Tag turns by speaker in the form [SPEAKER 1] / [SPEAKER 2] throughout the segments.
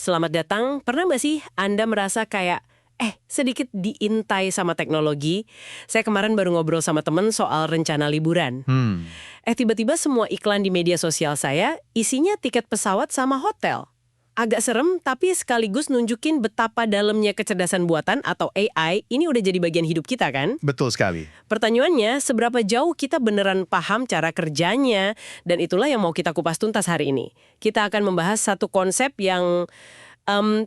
[SPEAKER 1] Selamat datang. Pernah nggak sih Anda merasa kayak, sedikit diintai sama teknologi? Saya kemarin baru ngobrol sama temen soal rencana liburan. Tiba-tiba semua iklan di media sosial saya isinya tiket pesawat sama hotel. Agak serem, tapi sekaligus nunjukin betapa dalamnya kecerdasan buatan atau AI ini udah jadi bagian hidup kita kan?
[SPEAKER 2] Betul sekali.
[SPEAKER 1] Pertanyaannya, seberapa jauh kita beneran paham cara kerjanya? Dan itulah yang mau kita kupas tuntas hari ini. Kita akan membahas satu konsep yang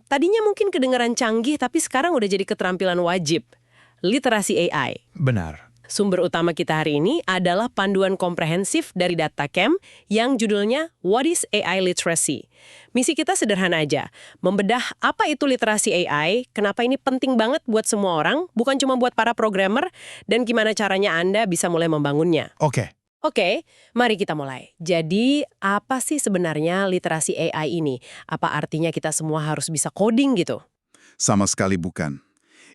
[SPEAKER 1] tadinya mungkin kedengaran canggih, tapi sekarang udah jadi keterampilan wajib. Literasi AI.
[SPEAKER 2] Benar.
[SPEAKER 1] Sumber utama kita hari ini adalah panduan komprehensif dari DataCamp yang judulnya What is AI Literacy? Misi kita sederhana aja, membedah apa itu literasi AI, kenapa ini penting banget buat semua orang, bukan cuma buat para programmer, dan gimana caranya Anda bisa mulai membangunnya. Oke, mari kita mulai. Jadi, apa sih sebenarnya literasi AI ini? Apa artinya kita semua harus bisa coding gitu?
[SPEAKER 3] Sama sekali bukan.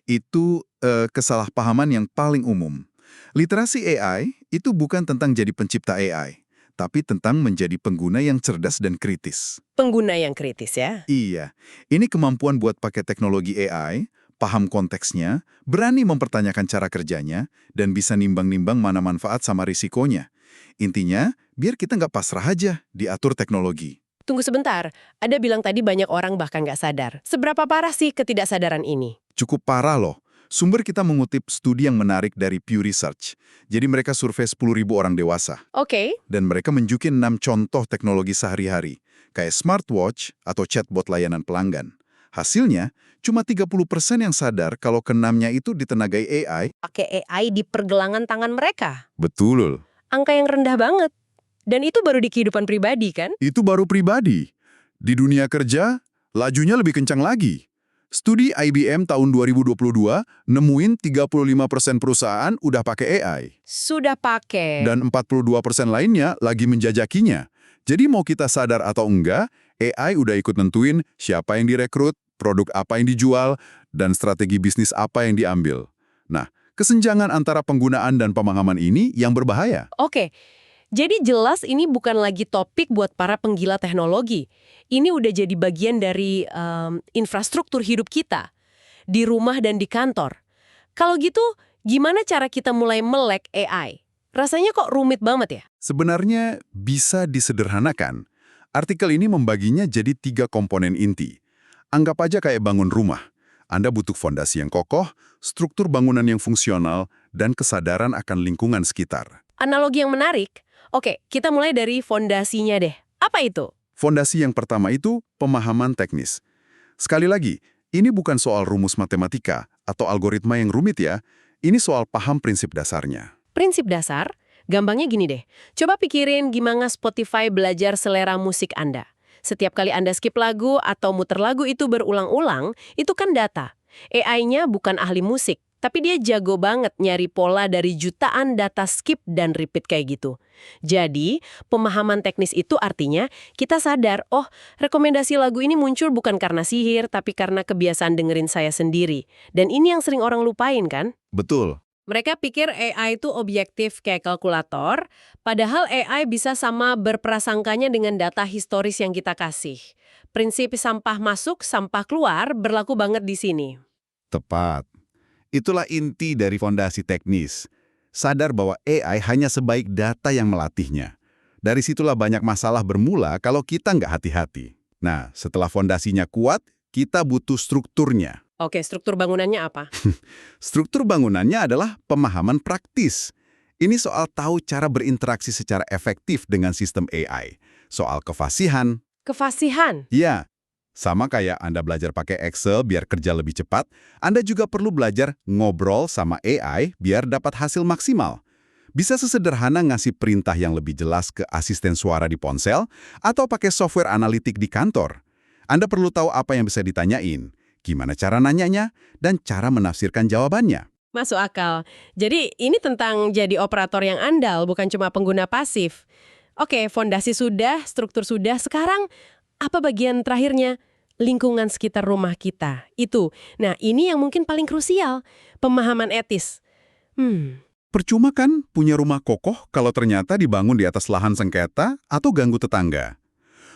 [SPEAKER 3] Itu kesalahpahaman yang paling umum. Literasi AI itu bukan tentang jadi pencipta AI, tapi tentang menjadi pengguna yang cerdas dan kritis.
[SPEAKER 1] Pengguna yang kritis ya?
[SPEAKER 3] Iya, ini kemampuan buat pakai teknologi AI, paham konteksnya, berani mempertanyakan cara kerjanya, dan bisa nimbang-nimbang mana manfaat sama risikonya. Intinya, biar kita nggak pasrah aja diatur teknologi.
[SPEAKER 1] Tunggu sebentar, Anda bilang tadi banyak orang bahkan nggak sadar. Seberapa parah sih ketidaksadaran ini?
[SPEAKER 3] Cukup parah loh. Sumber kita mengutip studi yang menarik dari Pew Research. Jadi mereka survei 10.000 orang dewasa.
[SPEAKER 1] Oke.
[SPEAKER 3] Dan mereka menunjukin 6 contoh teknologi sehari-hari, kayak smartwatch atau chatbot layanan pelanggan. Hasilnya, cuma 30% yang sadar kalau keenamnya itu ditenagai AI.
[SPEAKER 1] Pakai AI di pergelangan tangan mereka.
[SPEAKER 3] Betul.
[SPEAKER 1] Angka yang rendah banget. Dan itu baru di kehidupan pribadi kan?
[SPEAKER 3] Itu baru pribadi. Di dunia kerja, lajunya lebih kencang lagi. Studi IBM tahun 2022 nemuin 35% perusahaan udah pakai AI.
[SPEAKER 1] Sudah pakai.
[SPEAKER 3] Dan 42% lainnya lagi menjajakinya. Jadi mau kita sadar atau enggak, AI udah ikut nentuin siapa yang direkrut, produk apa yang dijual, dan strategi bisnis apa yang diambil. Nah, kesenjangan antara penggunaan dan pemahaman ini yang berbahaya.
[SPEAKER 1] Oke. Jadi jelas ini bukan lagi topik buat para penggila teknologi. Ini udah jadi bagian dari infrastruktur hidup kita. Di rumah dan di kantor. Kalau gitu, gimana cara kita mulai melek AI? Rasanya kok rumit banget ya?
[SPEAKER 3] Sebenarnya bisa disederhanakan. Artikel ini membaginya jadi 3 komponen inti. Anggap aja kayak bangun rumah. Anda butuh fondasi yang kokoh, struktur bangunan yang fungsional, dan kesadaran akan lingkungan sekitar.
[SPEAKER 1] Analogi yang menarik. Oke, kita mulai dari fondasinya deh. Apa itu?
[SPEAKER 3] Fondasi yang pertama itu pemahaman teknis. Sekali lagi, ini bukan soal rumus matematika atau algoritma yang rumit ya. Ini soal paham prinsip dasarnya.
[SPEAKER 1] Prinsip dasar? Gampangnya gini deh. Coba pikirin gimana Spotify belajar selera musik Anda. Setiap kali Anda skip lagu atau muter lagu itu berulang-ulang, itu kan data. AI-nya bukan ahli musik, tapi dia jago banget nyari pola dari jutaan data skip dan repeat kayak gitu. Jadi, pemahaman teknis itu artinya kita sadar, oh, rekomendasi lagu ini muncul bukan karena sihir, tapi karena kebiasaan dengerin saya sendiri. Dan ini yang sering orang lupain kan?
[SPEAKER 3] Betul.
[SPEAKER 1] Mereka pikir AI itu objektif kayak kalkulator, padahal AI bisa sama berprasangkanya dengan data historis yang kita kasih. Prinsip sampah masuk, sampah keluar berlaku banget di sini.
[SPEAKER 4] Tepat. Itulah inti dari fondasi teknis. Sadar bahwa AI hanya sebaik data yang melatihnya. Dari situlah banyak masalah bermula kalau kita nggak hati-hati. Nah, setelah fondasinya kuat, kita butuh strukturnya.
[SPEAKER 1] Oke, struktur bangunannya apa?
[SPEAKER 4] Struktur bangunannya adalah pemahaman praktis. Ini soal tahu cara berinteraksi secara efektif dengan sistem AI. Soal kefasihan.
[SPEAKER 1] Kefasihan?
[SPEAKER 4] Ya, sama kayak Anda belajar pakai Excel biar kerja lebih cepat, Anda juga perlu belajar ngobrol sama AI biar dapat hasil maksimal. Bisa sesederhana ngasih perintah yang lebih jelas ke asisten suara di ponsel atau pakai software analitik di kantor. Anda perlu tahu apa yang bisa ditanyain, gimana cara nanyanya, dan cara menafsirkan jawabannya.
[SPEAKER 1] Masuk akal. Jadi ini tentang jadi operator yang andal, bukan cuma pengguna pasif. Oke, fondasi sudah, struktur sudah. Sekarang apa bagian terakhirnya? Lingkungan sekitar rumah kita. Itu. Nah, ini yang mungkin paling krusial. Pemahaman etis.
[SPEAKER 4] Percuma kan punya rumah kokoh kalau ternyata dibangun di atas lahan sengketa atau ganggu tetangga.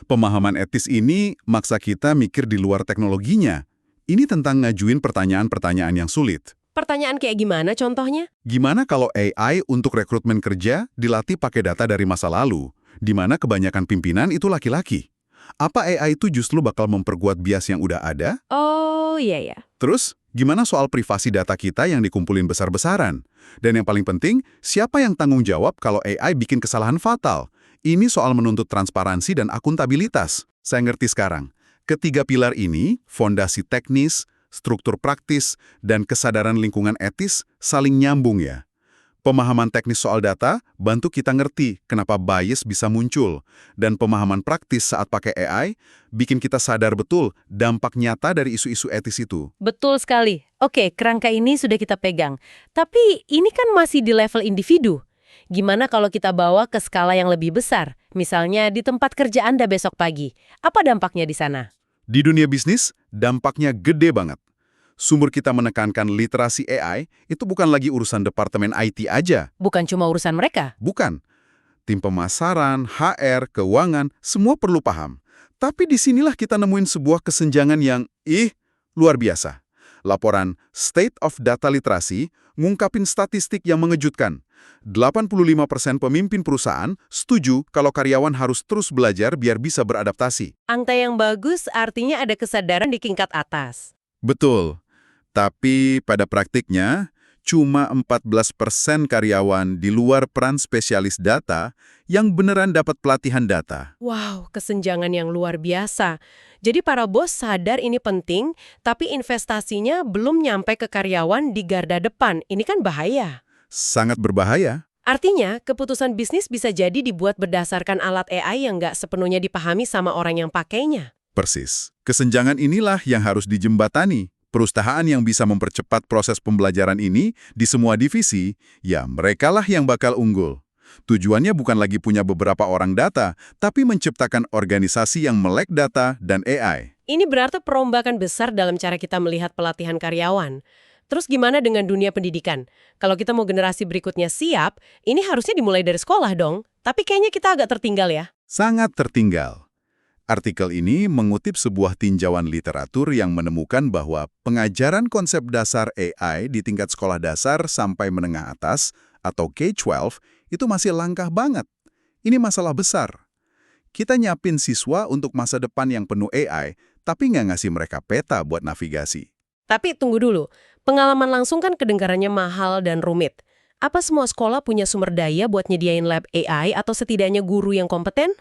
[SPEAKER 4] Pemahaman etis ini maksa kita mikir di luar teknologinya. Ini tentang ngajuin pertanyaan-pertanyaan yang sulit.
[SPEAKER 1] Pertanyaan kayak gimana contohnya?
[SPEAKER 4] Gimana kalau AI untuk rekrutmen kerja dilatih pakai data dari masa lalu, di mana kebanyakan pimpinan itu laki-laki? Apa AI itu justru bakal memperkuat bias yang udah ada?
[SPEAKER 1] Oh, iya ya.
[SPEAKER 4] Terus, gimana soal privasi data kita yang dikumpulin besar-besaran? Dan yang paling penting, siapa yang tanggung jawab kalau AI bikin kesalahan fatal? Ini soal menuntut transparansi dan akuntabilitas. Saya ngerti sekarang. Ketiga pilar ini, fondasi teknis, struktur praktis, dan kesadaran lingkungan etis saling nyambung ya. Pemahaman teknis soal data bantu kita ngerti kenapa bias bisa muncul, dan pemahaman praktis saat pakai AI bikin kita sadar betul dampak nyata dari isu-isu etis itu.
[SPEAKER 1] Betul sekali. Oke, kerangka ini sudah kita pegang. Tapi ini kan masih di level individu. Gimana kalau kita bawa ke skala yang lebih besar? Misalnya di tempat kerja Anda besok pagi. Apa dampaknya di sana?
[SPEAKER 4] Di dunia bisnis, dampaknya gede banget. Sumber kita menekankan literasi AI itu bukan lagi urusan departemen IT aja.
[SPEAKER 1] Bukan cuma urusan mereka.
[SPEAKER 4] Bukan. Tim pemasaran, HR, keuangan, semua perlu paham. Tapi disinilah kita nemuin sebuah kesenjangan yang, luar biasa. Laporan State of Data Literacy ngungkapin statistik yang mengejutkan. 85% pemimpin perusahaan setuju kalau karyawan harus terus belajar biar bisa beradaptasi.
[SPEAKER 1] Angka yang bagus artinya ada kesadaran di tingkat atas.
[SPEAKER 4] Betul. Tapi pada praktiknya, cuma 14% karyawan di luar peran spesialis data yang beneran dapat pelatihan data.
[SPEAKER 1] Wow, kesenjangan yang luar biasa. Jadi para bos sadar ini penting, tapi investasinya belum nyampe ke karyawan di garda depan. Ini kan bahaya.
[SPEAKER 4] Sangat berbahaya.
[SPEAKER 1] Artinya, keputusan bisnis bisa jadi dibuat berdasarkan alat AI yang nggak sepenuhnya dipahami sama orang yang pakainya.
[SPEAKER 4] Persis. Kesenjangan inilah yang harus dijembatani. Perusahaan yang bisa mempercepat proses pembelajaran ini di semua divisi, ya merekalah yang bakal unggul. Tujuannya bukan lagi punya beberapa orang data, tapi menciptakan organisasi yang melek data dan AI.
[SPEAKER 1] Ini berarti perombakan besar dalam cara kita melihat pelatihan karyawan. Terus gimana dengan dunia pendidikan? Kalau kita mau generasi berikutnya siap, ini harusnya dimulai dari sekolah dong. Tapi kayaknya kita agak tertinggal ya.
[SPEAKER 4] Sangat tertinggal. Artikel ini mengutip sebuah tinjauan literatur yang menemukan bahwa pengajaran konsep dasar AI di tingkat sekolah dasar sampai menengah atas atau K-12 itu masih langka banget. Ini masalah besar. Kita nyiapin siswa untuk masa depan yang penuh AI, tapi nggak ngasih mereka peta buat navigasi.
[SPEAKER 1] Tapi tunggu dulu, pengalaman langsung kan kedengarannya mahal dan rumit. Apa semua sekolah punya sumber daya buat nyediain lab AI atau setidaknya guru yang kompeten?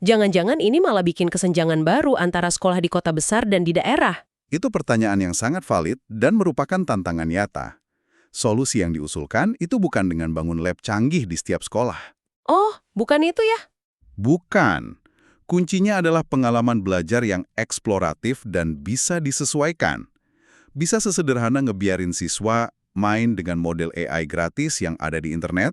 [SPEAKER 1] Jangan-jangan ini malah bikin kesenjangan baru antara sekolah di kota besar dan di daerah.
[SPEAKER 4] Itu pertanyaan yang sangat valid dan merupakan tantangan nyata. Solusi yang diusulkan itu bukan dengan bangun lab canggih di setiap sekolah.
[SPEAKER 1] Oh, bukan itu ya?
[SPEAKER 4] Bukan. Kuncinya adalah pengalaman belajar yang eksploratif dan bisa disesuaikan. Bisa sesederhana ngebiarin siswa main dengan model AI gratis yang ada di internet,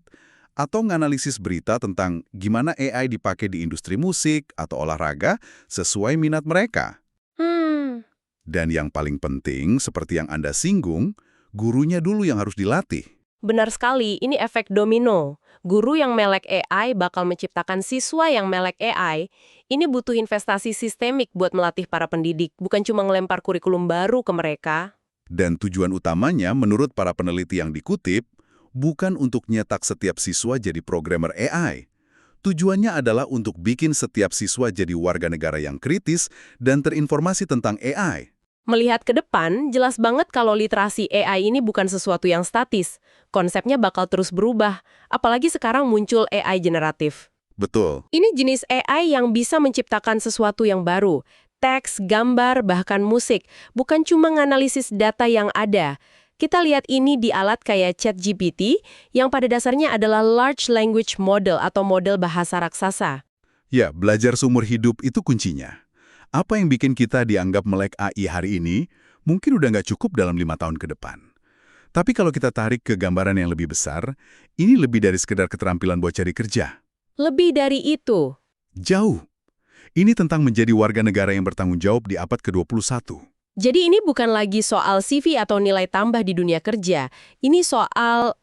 [SPEAKER 4] atau nganalisis berita tentang gimana AI dipakai di industri musik atau olahraga sesuai minat mereka. Dan yang paling penting, seperti yang Anda singgung, gurunya dulu yang harus dilatih.
[SPEAKER 1] Benar sekali, ini efek domino. Guru yang melek AI bakal menciptakan siswa yang melek AI. Ini butuh investasi sistemik buat melatih para pendidik, bukan cuma ngelempar kurikulum baru ke mereka.
[SPEAKER 4] Dan tujuan utamanya, menurut para peneliti yang dikutip, bukan untuk nyetak setiap siswa jadi programmer AI. Tujuannya adalah untuk bikin setiap siswa jadi warga negara yang kritis dan terinformasi tentang AI.
[SPEAKER 1] Melihat ke depan, jelas banget kalau literasi AI ini bukan sesuatu yang statis. Konsepnya bakal terus berubah, apalagi sekarang muncul AI generatif.
[SPEAKER 4] Betul.
[SPEAKER 1] Ini jenis AI yang bisa menciptakan sesuatu yang baru. Teks, gambar, bahkan musik. Bukan cuma nganalisis data yang ada. Kita lihat ini di alat kayak ChatGPT, yang pada dasarnya adalah Large Language Model atau model bahasa raksasa.
[SPEAKER 4] Ya, belajar seumur hidup itu kuncinya. Apa yang bikin kita dianggap melek AI hari ini, mungkin udah nggak cukup dalam 5 tahun ke depan. Tapi kalau kita tarik ke gambaran yang lebih besar, ini lebih dari sekedar keterampilan buat cari kerja.
[SPEAKER 1] Lebih dari itu.
[SPEAKER 4] Jauh. Ini tentang menjadi warga negara yang bertanggung jawab di abad ke-21.
[SPEAKER 1] Jadi ini bukan lagi soal CV atau nilai tambah di dunia kerja. Ini soal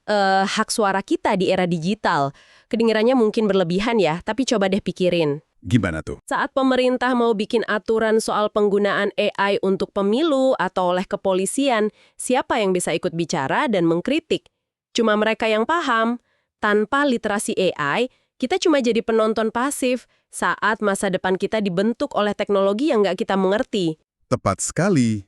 [SPEAKER 1] hak suara kita di era digital. Kedengarannya mungkin berlebihan ya, tapi coba deh pikirin.
[SPEAKER 3] Gimana tuh?
[SPEAKER 1] Saat pemerintah mau bikin aturan soal penggunaan AI untuk pemilu atau oleh kepolisian, siapa yang bisa ikut bicara dan mengkritik? Cuma mereka yang paham. Tanpa literasi AI, kita cuma jadi penonton pasif saat masa depan kita dibentuk oleh teknologi yang nggak kita mengerti.
[SPEAKER 3] Tepat sekali.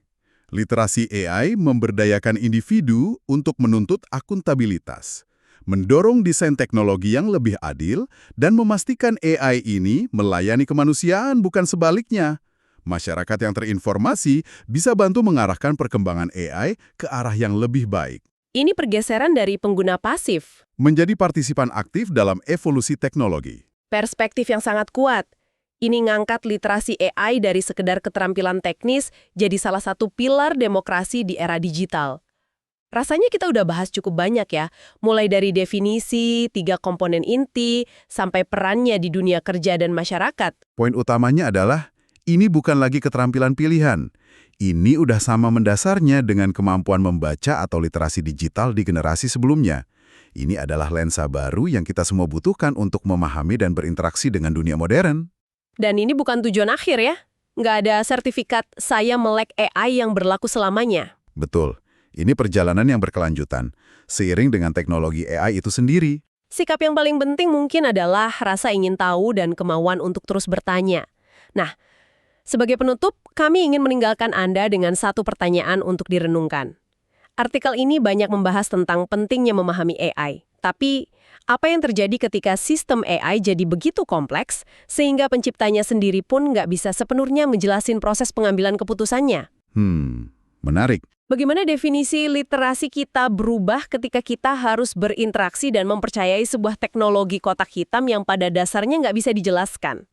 [SPEAKER 3] Literasi AI memberdayakan individu untuk menuntut akuntabilitas, mendorong desain teknologi yang lebih adil, dan memastikan AI ini melayani kemanusiaan bukan sebaliknya. Masyarakat yang terinformasi bisa bantu mengarahkan perkembangan AI ke arah yang lebih baik.
[SPEAKER 1] Ini pergeseran dari pengguna pasif.
[SPEAKER 3] Menjadi partisipan aktif dalam evolusi teknologi.
[SPEAKER 1] Perspektif yang sangat kuat. Ini ngangkat literasi AI dari sekedar keterampilan teknis jadi salah satu pilar demokrasi di era digital. Rasanya kita udah bahas cukup banyak ya, mulai dari definisi, 3 komponen inti, sampai perannya di dunia kerja dan masyarakat.
[SPEAKER 3] Poin utamanya adalah, ini bukan lagi keterampilan pilihan. Ini udah sama mendasarnya dengan kemampuan membaca atau literasi digital di generasi sebelumnya. Ini adalah lensa baru yang kita semua butuhkan untuk memahami dan berinteraksi dengan dunia modern.
[SPEAKER 1] Dan ini bukan tujuan akhir ya. Nggak ada sertifikat saya melek AI yang berlaku selamanya.
[SPEAKER 3] Betul. Ini perjalanan yang berkelanjutan, seiring dengan teknologi AI itu sendiri.
[SPEAKER 1] Sikap yang paling penting mungkin adalah rasa ingin tahu dan kemauan untuk terus bertanya. Nah, sebagai penutup, kami ingin meninggalkan Anda dengan satu pertanyaan untuk direnungkan. Artikel ini banyak membahas tentang pentingnya memahami AI. Tapi, apa yang terjadi ketika sistem AI jadi begitu kompleks, sehingga penciptanya sendiri pun nggak bisa sepenuhnya menjelasin proses pengambilan keputusannya?
[SPEAKER 3] Menarik.
[SPEAKER 1] Bagaimana definisi literasi kita berubah ketika kita harus berinteraksi dan mempercayai sebuah teknologi kotak hitam yang pada dasarnya nggak bisa dijelaskan?